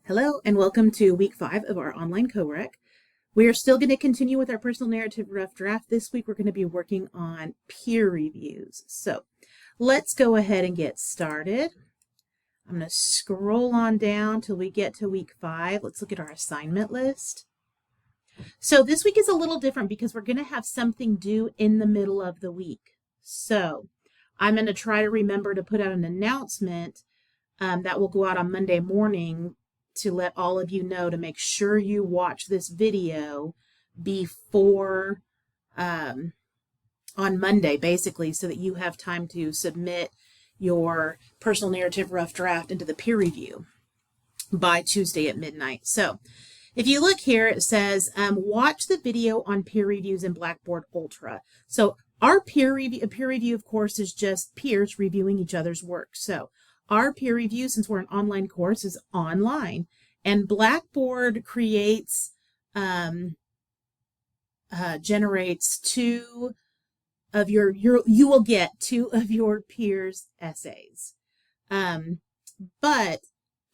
Hello and welcome to week 5 of our online co-rec. We are still going to continue with our personal narrative rough draft. This week we're going to be working on peer reviews. So let's go ahead and get started. I'm going to scroll on down till we get to week 5. Let's look at our assignment list. So this week is a little different because we're going to have something due in the middle of the week. So I'm going to try to remember to put out an announcement that will go out on Monday morning to let all of you know to make sure you watch this video before on Monday, basically, so that you have time to submit your personal narrative rough draft into the peer review by Tuesday at midnight. So if you look here, it says, watch the video on peer reviews in Blackboard Ultra. So our peer review, of course, is just peers reviewing each other's work. So our peer review, since we're an online course, is online, and Blackboard creates, generates you will get 2 of your peers' essays. But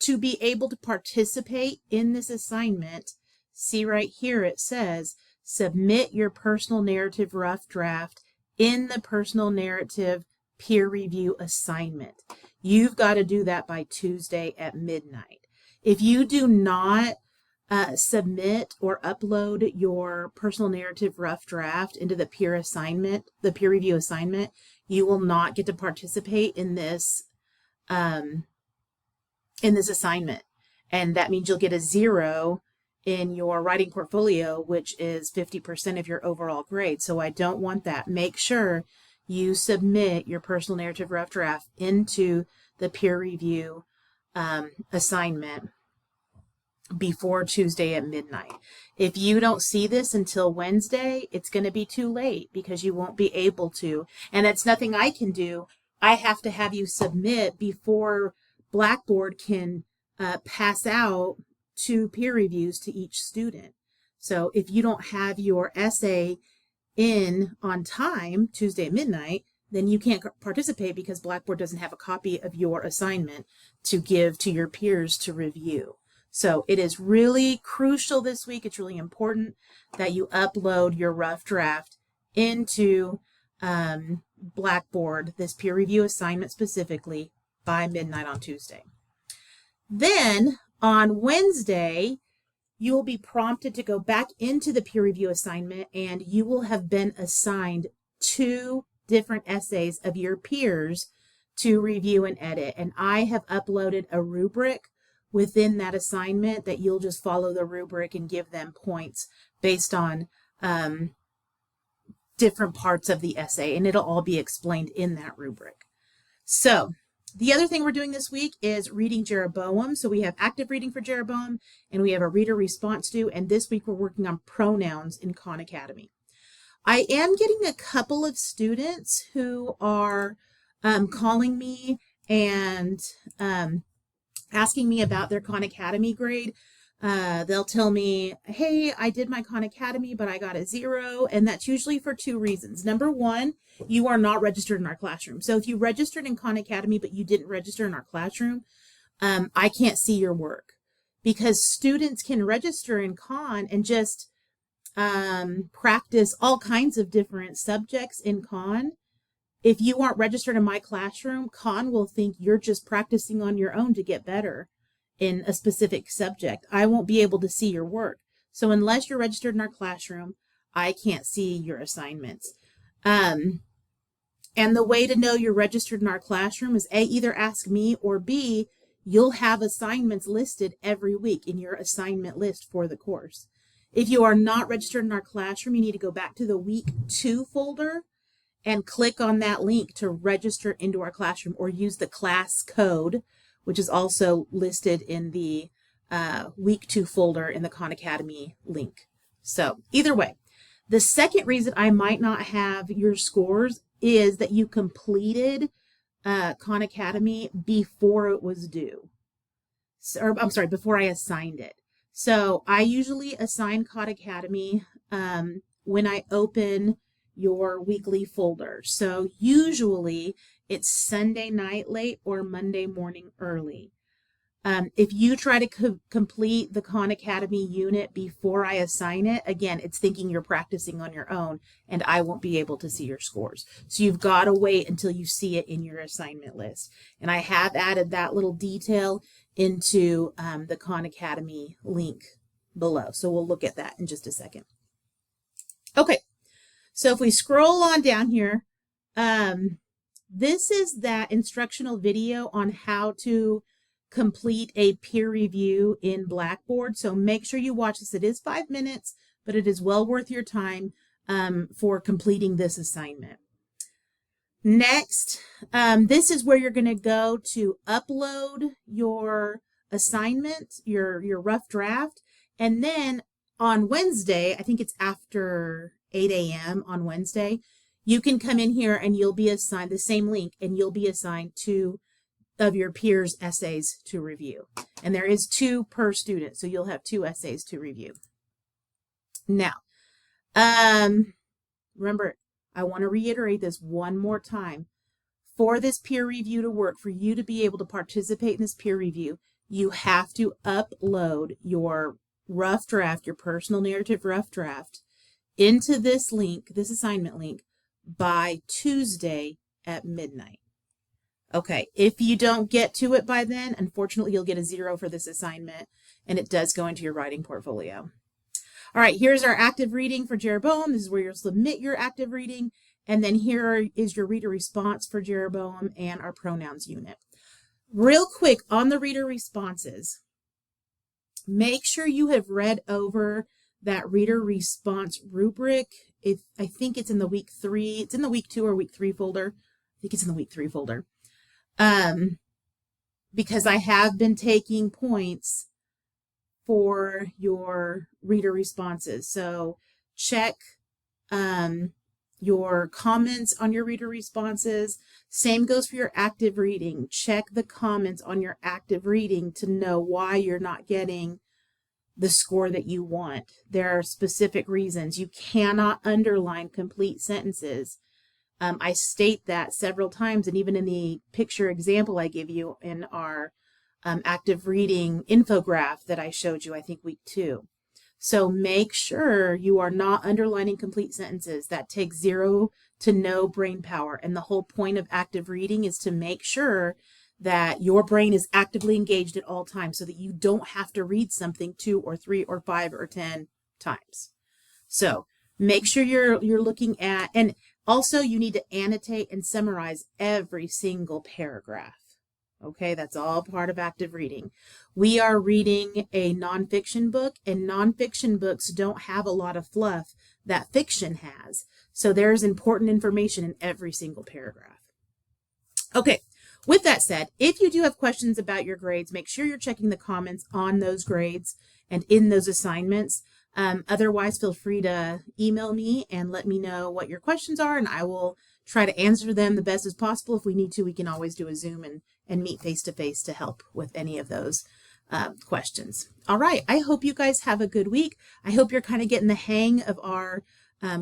to be able to participate in this assignment, see right here, it says, submit your personal narrative rough draft in the personal narrative peer review assignment. You've got to do that by Tuesday at midnight. If you do not submit or upload your personal narrative rough draft into the peer review assignment, you will not get to participate in this assignment. And that means you'll get a 0 in your writing portfolio, which is 50% of your overall grade. So I don't want that. Make sure you submit your personal narrative rough draft into the peer review assignment before Tuesday at midnight. If you don't see this until Wednesday, it's going to be too late because you won't be able to. And it's nothing I can do. I have to have you submit before Blackboard can pass out 2 peer reviews to each student. So if you don't have your essay in on time, Tuesday at midnight, then you can't participate because Blackboard doesn't have a copy of your assignment to give to your peers to review. So it is really crucial this week. It's really important that you upload your rough draft into Blackboard, this peer review assignment specifically, by midnight on Tuesday. Then on Wednesday, you will be prompted to go back into the peer review assignment, and you will have been assigned 2 different essays of your peers to review and edit. And I have uploaded a rubric within that assignment that you'll just follow the rubric and give them points based on different parts of the essay, and it'll all be explained in that rubric. So the other thing we're doing this week is reading Jeroboam. So we have active reading for Jeroboam, and we have a reader response due, and this week we're working on pronouns in Khan Academy. I am getting a couple of students who are calling me and asking me about their Khan Academy grade. They'll tell me, hey, I did my Khan Academy, but I got a 0. And that's usually for 2 reasons. Number 1, you are not registered in our classroom. So if you registered in Khan Academy, but you didn't register in our classroom, I can't see your work, because students can register in Khan and just practice all kinds of different subjects in Khan. If you aren't registered in my classroom, Khan will think you're just practicing on your own to get better in a specific subject. I won't be able to see your work. So unless you're registered in our classroom, I can't see your assignments. And the way to know you're registered in our classroom is A, either ask me, or B, you'll have assignments listed every week in your assignment list for the course. If you are not registered in our classroom, you need to go back to the week 2 folder and click on that link to register into our classroom, or use the class code, which is also listed in the week 2 folder in the Khan Academy link. So either way, the second reason I might not have your scores is that you completed Khan Academy before it was due. Or I'm sorry, before I assigned it. So I usually assign Khan Academy when I open your weekly folder. So usually it's Sunday night late or Monday morning early. If you try to complete the Khan Academy unit before I assign it, again, it's thinking you're practicing on your own and I won't be able to see your scores. So you've got to wait until you see it in your assignment list. And I have added that little detail into the Khan Academy link below. So we'll look at that in just a second. Okay, so if we scroll on down here, this is that instructional video on how to complete a peer review in Blackboard. So make sure you watch this. It is 5 minutes, but it is well worth your time for completing this assignment. Next, this is where you're going to go to upload your assignment, your rough draft, and then on Wednesday, I think it's after 8 a.m. on Wednesday, you can come in here and you'll be assigned the same link and you'll be assigned 2 of your peers' essays to review. And there is 2 per student, so you'll have 2 essays to review. Now, remember, I want to reiterate this one more time. For this peer review to work, for you to be able to participate in this peer review, you have to upload your rough draft, your personal narrative rough draft, into this link, this assignment link, by Tuesday at midnight. Okay, if you don't get to it by then, unfortunately, you'll get a 0 for this assignment, and it does go into your writing portfolio. All right, here's our active reading for Jeroboam. This is where you'll submit your active reading, and then here is your reader response for Jeroboam and our pronouns unit. Real quick on the reader responses, make sure you have read over that reader response rubric. I think it's in the week 3, it's in the week 2 or week 3 folder. I think it's in the week 3 folder. Because I have been taking points for your reader responses. So check your comments on your reader responses. Same goes for your active reading. Check the comments on your active reading to know why you're not getting the score that you want. There are specific reasons. You cannot underline complete sentences. I state that several times, and even in the picture example I give you in our active reading infograph that I showed you, I think week 2. So make sure you are not underlining complete sentences. That takes 0 to no brain power. And the whole point of active reading is to make sure that your brain is actively engaged at all times so that you don't have to read something 2 or 3 or 5 or 10 times. So make sure you're looking at, and also you need to annotate and summarize every single paragraph. Okay, that's all part of active reading. We are reading a nonfiction book, and nonfiction books don't have a lot of fluff that fiction has. So there's important information in every single paragraph. Okay, with that said, if you do have questions about your grades, make sure you're checking the comments on those grades and in those assignments. Otherwise, feel free to email me and let me know what your questions are, and I will try to answer them the best as possible. If we need to, we can always do a Zoom and meet face-to-face to help with any of those questions. All right, I hope you guys have a good week. I hope you're kind of getting the hang of our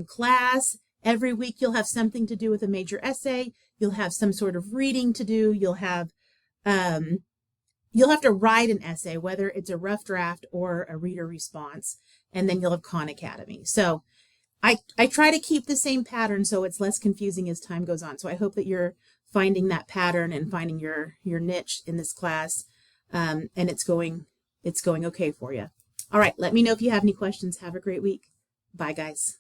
class. Every week you'll have something to do with a major essay. You'll have some sort of reading to do. You'll have to write an essay, whether it's a rough draft or a reader response, and then you'll have Khan Academy. So I try to keep the same pattern so it's less confusing as time goes on. So I hope that you're finding that pattern and finding your niche in this class, and it's going okay for you. All right, let me know if you have any questions. Have a great week. Bye, guys.